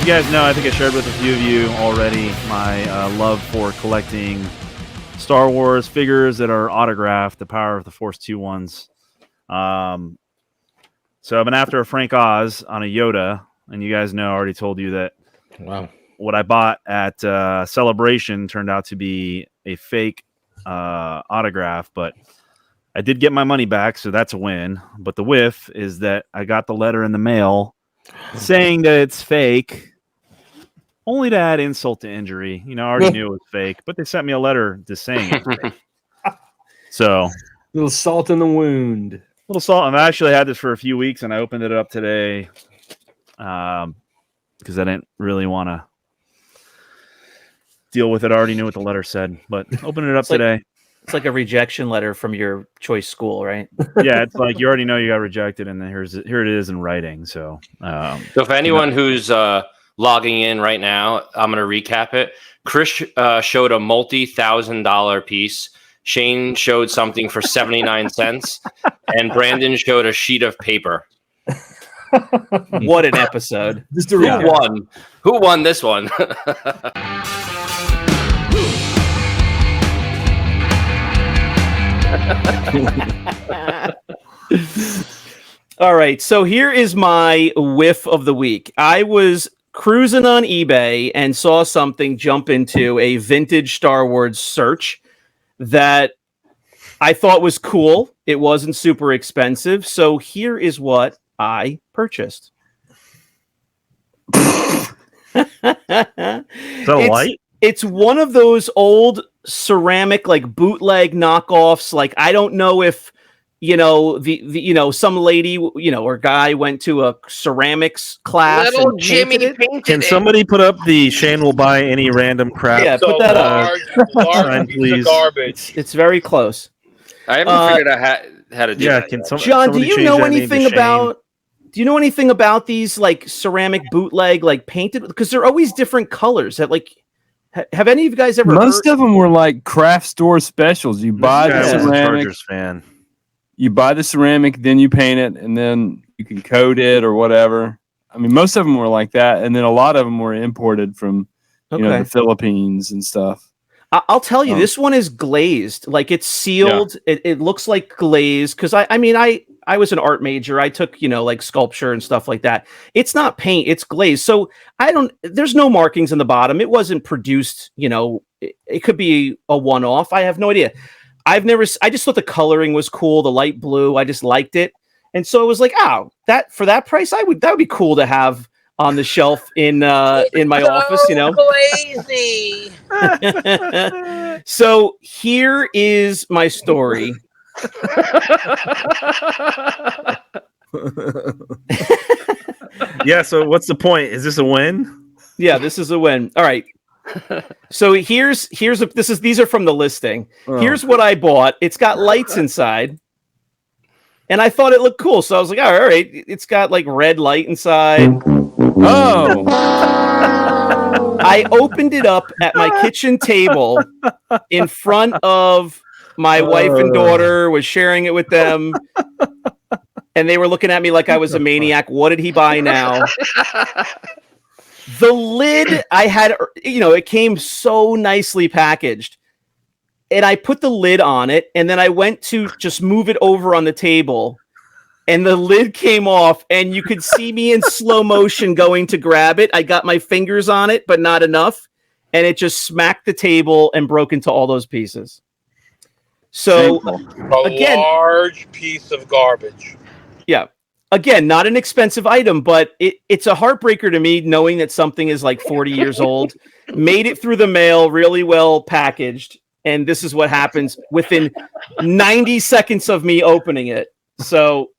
you guys know, I think I shared with a few of you already my love for collecting Star Wars figures that are autographed, the Power of the Force 2 ones. So I've been after a Frank Oz on a Yoda, and you guys know I already told you that what I bought at Celebration turned out to be a fake autograph, but I did get my money back, so that's a win. But the whiff is that I got the letter in the mail saying that it's fake, only to add insult to injury. You know, I already knew it was fake, but they sent me a letter just saying it was fake. So, little salt in the wound. Little salt. I've actually had this for a few weeks, and I opened it up today because I didn't really want to deal with it. I already knew what the letter said, but opening it up today. It's like a rejection letter from your choice school, right? Yeah, it's like you already know you got rejected, and then here it is in writing. So, so for anyone who's logging in right now, I'm going to recap it. Chris showed a multi-$1,000 piece. Shane showed something for 79 cents, and Brandon showed a sheet of paper. What an episode! Who won this one? All right, so here is my whiff of the week. I was cruising on eBay and saw something jump into a vintage Star Wars search that I thought was cool. It wasn't super expensive, so here is what I purchased. Is that a light? It's one of those old ceramic, like bootleg knockoffs. Like, I don't know if, some lady, or guy went to a ceramics class. Little and Jimmy painted Can somebody put up the Shane will buy any random crap? Yeah, put that up. Large please. Garbage. It's very close. I haven't figured out how to do that. John, do you know anything about? Do you know anything about these like ceramic bootleg, like painted? Because they're always different colors. That like. Have any of you guys ever? Most of them were like craft store specials. You buy the ceramic, fan. You buy the ceramic, then you paint it, and then you can coat it or whatever. I mean, most of them were like that, and then a lot of them were imported from the Philippines and stuff. I'll tell you, this one is glazed. Like, it's sealed. Yeah. It looks like glaze. Because I was an art major. I took, like sculpture and stuff like that. It's not paint, it's glaze. So there's no markings in the bottom. It wasn't produced, it could be a one-off. I have no idea. I just thought the coloring was cool. The light blue, I just liked it. And so it was like, for that price, that would be cool to have on the shelf in my office, Crazy. So here is my story. Yeah, so what's the point? Is this a win? Yeah, this is a win. All right. So these are from the listing. Here's what I bought. It's got lights inside. And I thought it looked cool. So I was like, all right, it's got like red light inside. Oh. I opened it up at my kitchen table in front of my wife and daughter, was sharing it with them. And they were looking at me like I was a maniac. What did he buy now? The lid I had, it came so nicely packaged. And I put the lid on it, and then I went to just move it over on the table, and the lid came off, and you could see me in slow motion going to grab it. I got my fingers on it, but not enough, and it just smacked the table and broke into all those pieces. So, a large piece of garbage. Yeah. Again, not an expensive item, but it's a heartbreaker to me knowing that something is like 40 years old, made it through the mail, really well packaged. And this is what happens within 90 seconds of me opening it. So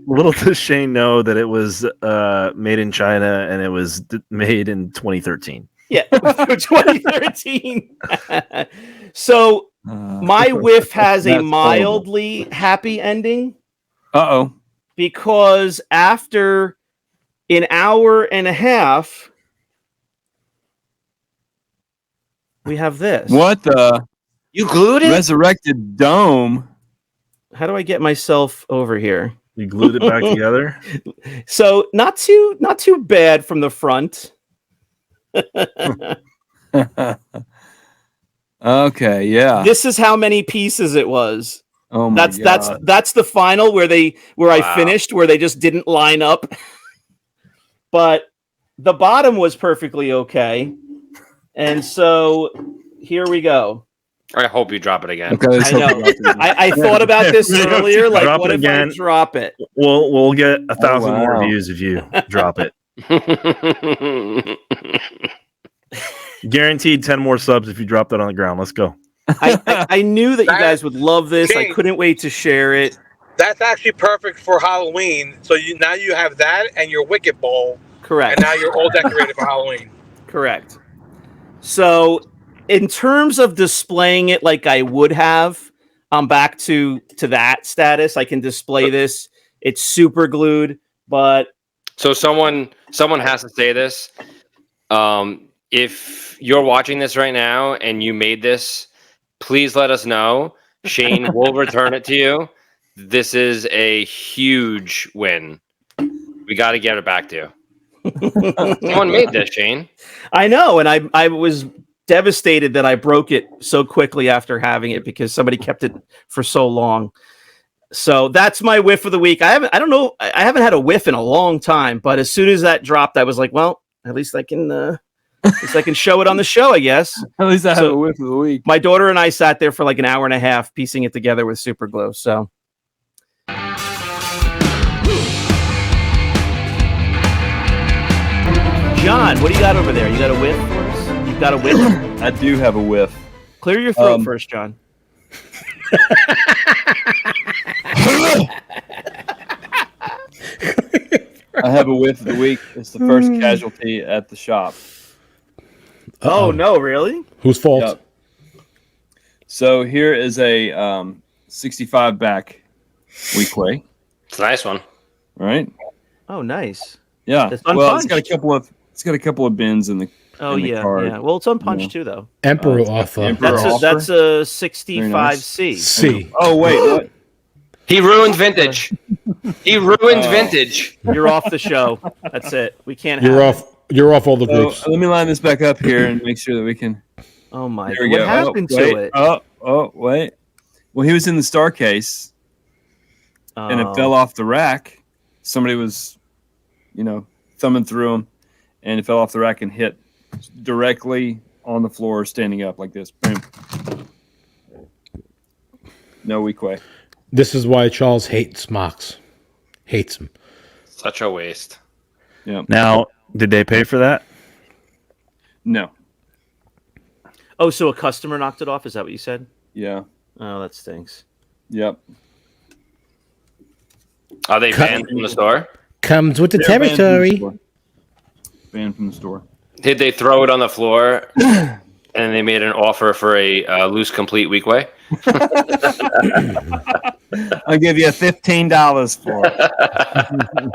little does Shane know that it was made in China and it was made in 2013. Yeah, 2013. So my whiff has a mildly happy ending. Uh-oh. Because after an hour and a half, we have this. What the? You glued it? Resurrected dome. How do I get myself over here? You glued it back together. So not too bad from the front. Okay, yeah. This is how many pieces it was. Oh my God. That's the final where I Wow. finished, where they just didn't line up. But the bottom was perfectly okay. And so here we go. I hope you drop it again. Okay, let's I hope know. we got to- I thought about this earlier. Like, Drop what it if I again. drop it? We'll get 1,000 more wow. views if you drop it. Guaranteed 10 more subs if you drop that on the ground. Let's go. I knew that you guys would love this. I Shane. couldn't wait to share it. That's actually perfect for Halloween. So now you have that and your Wicket Bowl, Correct. and now you're all decorated for Halloween. Correct. So, in terms of displaying it like I would have, I'm back to that status. I can display this. It's super glued, but So someone has to say this. If you're watching this right now and you made this, please let us know. Shane will return it to you. This is a huge win. We got to get it back to you. Someone made this, Shane. I know, and I was devastated that I broke it so quickly after having it because somebody kept it for so long. So that's my whiff of the week. I haven't had a whiff in a long time, but as soon as that dropped, I was like, well, at least I can show it on the show, I guess. At least I have a whiff of the week. My daughter and I sat there for like an hour and a half piecing it together with super glue. So John, what do you got over there? You got a whiff for us? You've got a whiff? I do have a whiff. Clear your throat first, John. I have a whiff of the week. It's the first casualty at the shop. Oh, no, really? Whose fault? Yep. So here is a 65 back weekly. It's a nice one. Right? Oh, nice. Yeah. It's Well, it's unpunched. got a couple of bins in the. Oh, in the yeah, card. yeah. Well, it's unpunched too, though. Emperor offer. Emperor offer. That's a 65C. C. Oh wait, what? He ruined vintage. He ruined vintage. You're off the show. That's it. We can't have You're it. off. You're off all the So, groups. let me line this back up here and make sure that we can. Oh, my. There we What go. happened Oh, to wait. it? Oh, wait. Well, he was in the star case and it fell off the rack. Somebody was, thumbing through him, and it fell off the rack and hit directly on the floor, standing up like this. Boom. No weak way. This is why Charles hates Mox. Hates him. Such a waste. Yeah. Now, did they pay for that? No. Oh, so a customer knocked it off? Is that what you said? Yeah. Oh, that stinks. Yep. Are they banned from the store? Comes with the They're banned from the territory. store. Banned from the store. Did they throw it on the floor and they made an offer for a loose complete week way? I'll give you $15 for it.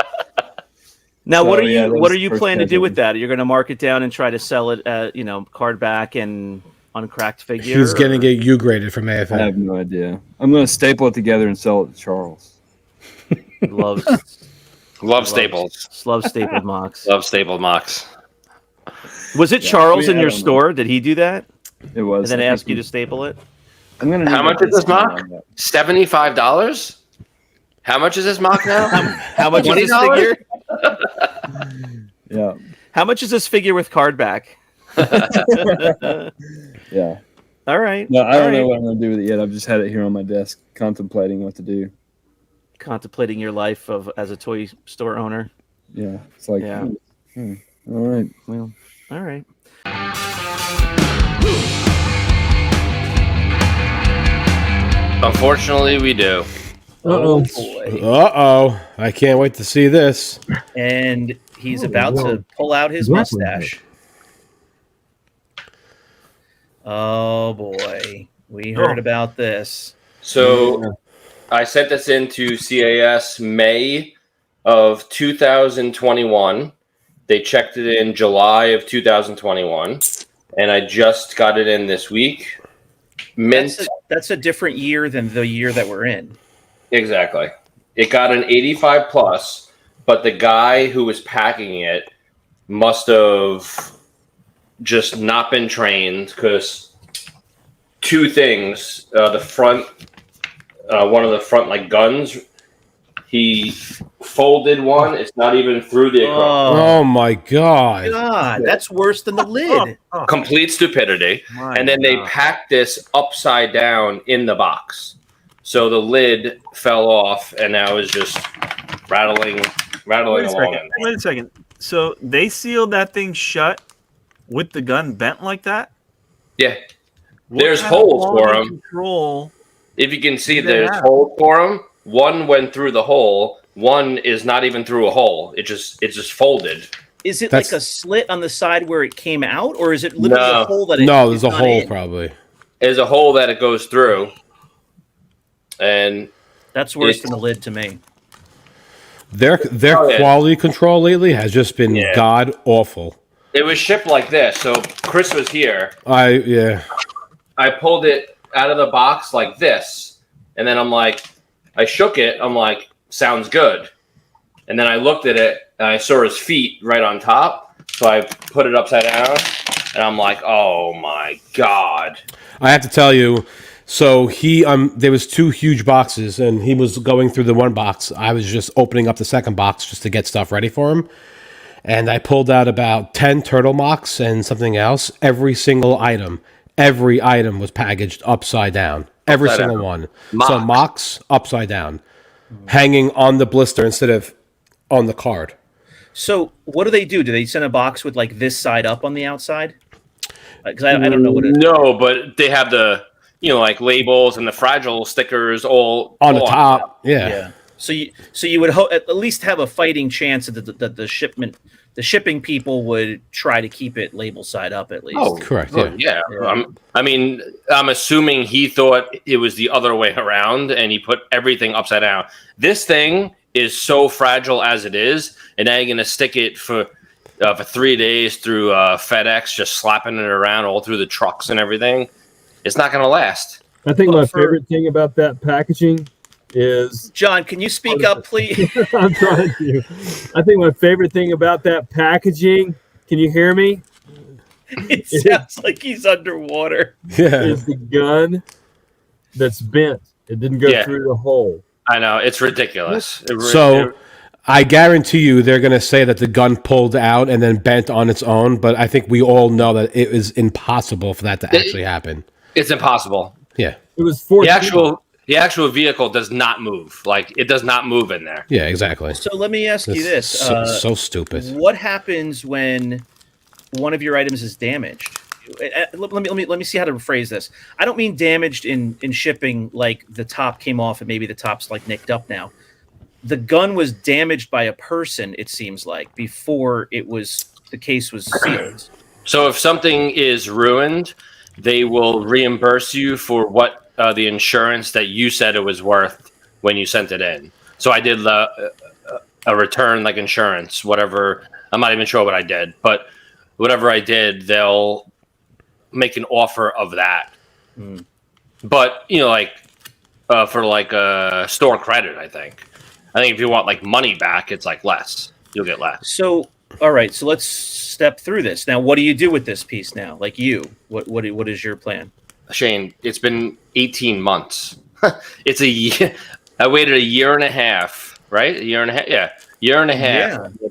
Now, So, what are yeah, you that what was are the you first planning to do with casualty. that? You're going to mark it down and try to sell it at card back and uncracked figure. He's going to or- get U graded from I AFM. have no idea. I'm going to staple it together and sell it to Charles. loves Love staples. loves stapled mocks. Love stapled mocks. Was it Yeah, Charles I in your don't know. store? Did he do that It was. and then I ask you think to staple it? I'm gonna How need much a is this discount mock? on that. $75? How much is this mock now? How much is this $20? figure? Yeah. How much is this figure with card back? Yeah. All right. No, I All don't know right. what I'm going to do with it yet. I've just had it here on my desk contemplating what to do. Contemplating your life as a toy store owner. Yeah. It's like, Yeah. all right. Well, All right. Unfortunately, we do. Oh boy. Uh-oh. I can't wait to see this. And he's about to pull out his mustache. Oh boy. We heard about this. So I sent this into CAS May of 2021. They checked it in July of 2021. And I just got it in this week. Mint. That's a different year than the year that we're in. Exactly. It got an 85 plus, but the guy who was packing it must have just not been trained because two things: the front, one of the front like guns, he folded one. It's not even through the Oh my god. God, that's worse than the lid. complete stupidity. And then they packed this upside down in the box, so the lid fell off, and now is just rattling along. Wait a second. So they sealed that thing shut with the gun bent like that? Yeah, What there's kind of holes for quality them. Control. If you can see, do they there's have? holes for them. One went through the hole. One is not even through a hole. It just folded. Is it That's- like a slit on the side where it came out, or is it literally No. a hole that No, it's there's a not hole in? probably. There's a hole that it goes through, and That's worse than the lid to me. Their Oh, yeah. quality control lately has just been Yeah. god awful. it was shipped like this. So Chris was here. Yeah. I pulled it out of the box like this, and then I shook it. I'm like, sounds good. And then I looked at it, and I saw his feet right on top. So I put it upside down, and I'm like, oh my god. I have to tell you, so there was two huge boxes and he was going through the one box. I was just opening up the second box just to get stuff ready for him. And I pulled out about 10 turtle mocks and something else. Every item was packaged upside down. Every Upside single down. one. Mocks. So mocks upside down, hanging on the blister instead of on the card. So what do? Do they send a box with like this side up on the outside? Because I don't know what it is. No, but they have the like labels and the fragile stickers all On the all top. Yeah. So you would at least have a fighting chance that the shipping people would try to keep it label side up at least. Oh, Correct. yeah. I'm assuming he thought it was the other way around, and he put everything upside down. This thing is so fragile as it is, and now you're gonna stick it for 3 days through FedEx, just slapping it around all through the trucks and everything. It's not gonna last. I think my favorite thing about that packaging is John, can you speak up, please? I'm trying to. I think my favorite thing about that packaging, can you hear me? It sounds like he's underwater. Yeah. Is the gun that's bent. It didn't go Yeah. through the hole. I know, it's ridiculous. So I guarantee you they're going to say that the gun pulled out and then bent on its own, but I think we all know that it is impossible for that to actually happen. it's impossible. Yeah. It was 14. The actual vehicle does not move. Like, it does not move in there. Yeah, exactly. So let me ask you It's this: so stupid. what happens when one of your items is damaged? Let me see how to rephrase this. I don't mean damaged in shipping, like the top came off and maybe the top's like nicked up now. The gun was damaged by a person, it seems like, before the case was sealed. So if something is ruined, they will reimburse you for what the insurance that you said it was worth when you sent it in. So I did a return, like insurance, whatever. I'm not even sure what I did, but whatever I did, they'll make an offer of that. But for like a store credit, I think if you want like money back, it's like less. You'll get less. So, all right. So let's step through this. Now, what do you do with this piece now? Like what is your plan? Shane, it's been 18 months. It's a year. I waited a year and a half, right? A year and a half. Yeah. Year and a half. Yeah.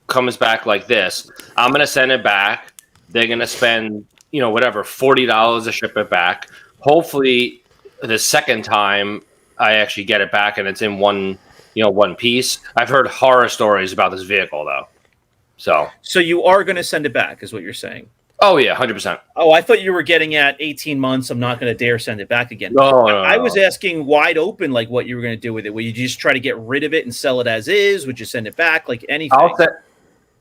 Comes back like this. I'm going to send it back. They're going to spend, whatever, $40 to ship it back. Hopefully the second time I actually get it back and it's in one piece. I've heard horror stories about this vehicle though. So you are going to send it back, is what you're saying? oh yeah, 100%. Oh, I thought you were getting at 18 months. I'm not going to dare send it back again. No, I was asking wide open, like what you were going to do with it. Would you just try to get rid of it and sell it as is? Would you send it back? Like anything?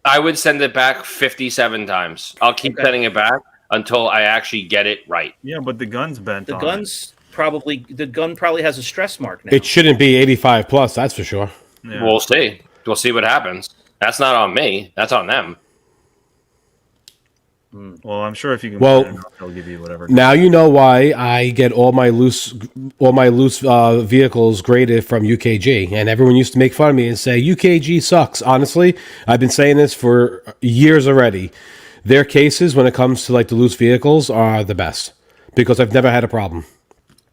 I would send it back 57 times. I'll keep sending it back until I actually get it right. Yeah, but the gun's bent. The on gun probably has a stress mark now. It shouldn't be 85 plus, that's for sure. it. Yeah. We'll see. We'll see what happens. That's not on me. That's on them. Well, I'm sure if you can, Well, they'll give you whatever. Now you know why I get all my loose vehicles graded from UKG, and everyone used to make fun of me and say UKG sucks. Honestly, I've been saying this for years already. Their cases, when it comes to like the loose vehicles, are the best because I've never had a problem.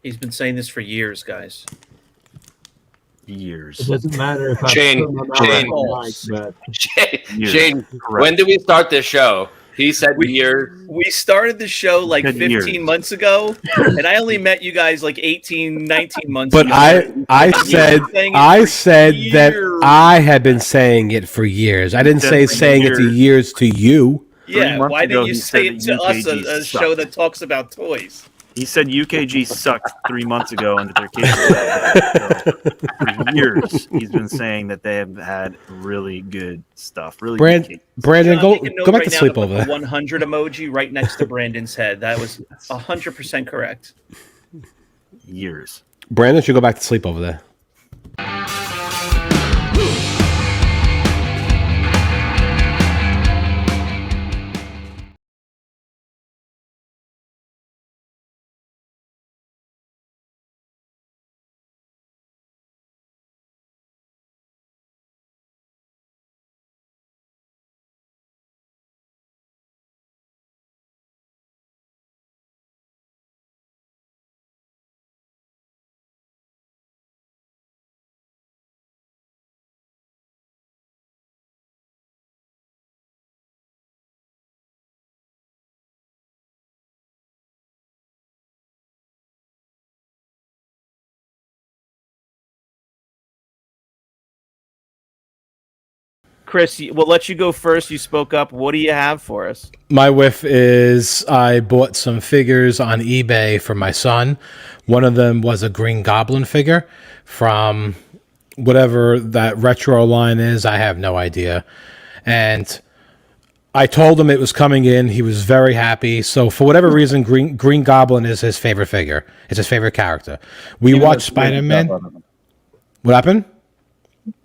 He's been saying this for years, guys. Years. It doesn't matter if I Shane, put my mouth Shane. on the mic, but Shane, when did we start this show? He said years. We started the show like Good 15 years. months ago, and I only met you guys like 18, 19 months But ago. I said that years. I had been saying it for years. I didn't said say for saying it to years. years to you. Yeah, 3 months why ago, didn't you he say said it that to us, UKG a sucked. show that talks about toys? He said UKG sucked 3 months ago, and that their cases were bad. So, for years, he's been saying that they have had really good stuff. Really good cases. Brandon, John, make a note go back right to now sleep put over the there. 100 emoji right next to Brandon's head. That was 100% correct. Years. Brandon should go back to sleep over there. Chris, we'll let you go first. You spoke up. What do you have for us? My whiff is I bought some figures on eBay for my son. One of them was a Green Goblin figure from whatever that retro line is. I have no idea. And I told him it was coming in. He was very happy. So for whatever reason, Green Goblin is his favorite figure. It's his favorite character. We watched Spider-Man. What happened?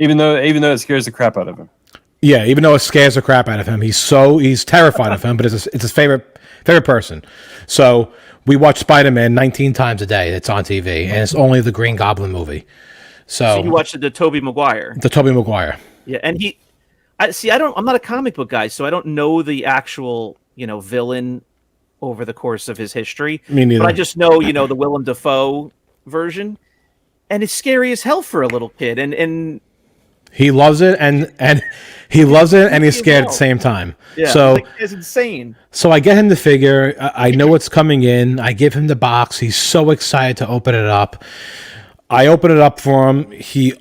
Even though it scares the crap out of him. Yeah, even though it scares the crap out of him, he's terrified of him. But it's his favorite person. So we watch Spider-Man 19 times a day. It's on TV, and it's only the Green Goblin movie. So you watched the Tobey Maguire. The Tobey Maguire. Yeah, and I'm not a comic book guy, so I don't know the actual, villain over the course of his history. Me neither. But I just know, the Willem Dafoe version, and it's scary as hell for a little kid, and he loves it, and he loves it, and he's scared at the same time. yeah, So it's insane. So I get him the figure. I know what's coming in. I give him the box. He's so excited to open it up. I open it up for him. He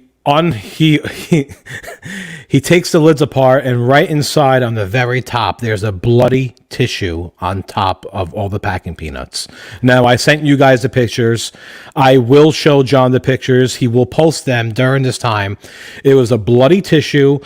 takes the lids apart, and right inside on the very top, there's a bloody tissue on top of all the packing peanuts. Now, I sent you guys the pictures. I will show John the pictures. He will post them during this time. It was a bloody tissue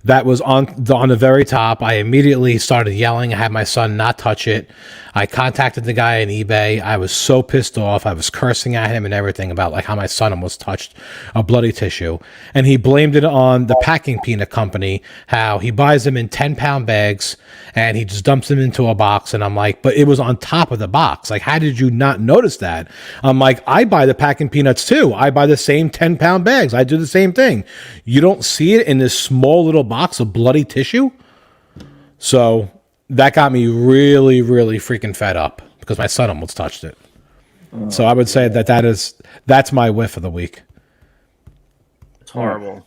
that was on the very top. I immediately started yelling. I had my son not touch it. I contacted the guy on eBay. I was so pissed off. I was cursing at him and everything about like how my son almost touched a bloody tissue. And he blamed it on the packing peanut company, how he buys them in 10-pound bags and he just dumps them into a box. And I'm like, but it was on top of the box. Like, how did you not notice that? I'm like, I buy the packing peanuts too. I buy the same 10-pound bags. I do the same thing. You don't see it in this small little box of bloody tissue? So that got me really, really freaking fed up because my son almost touched it. So I would say that's my whiff of the week. It's horrible.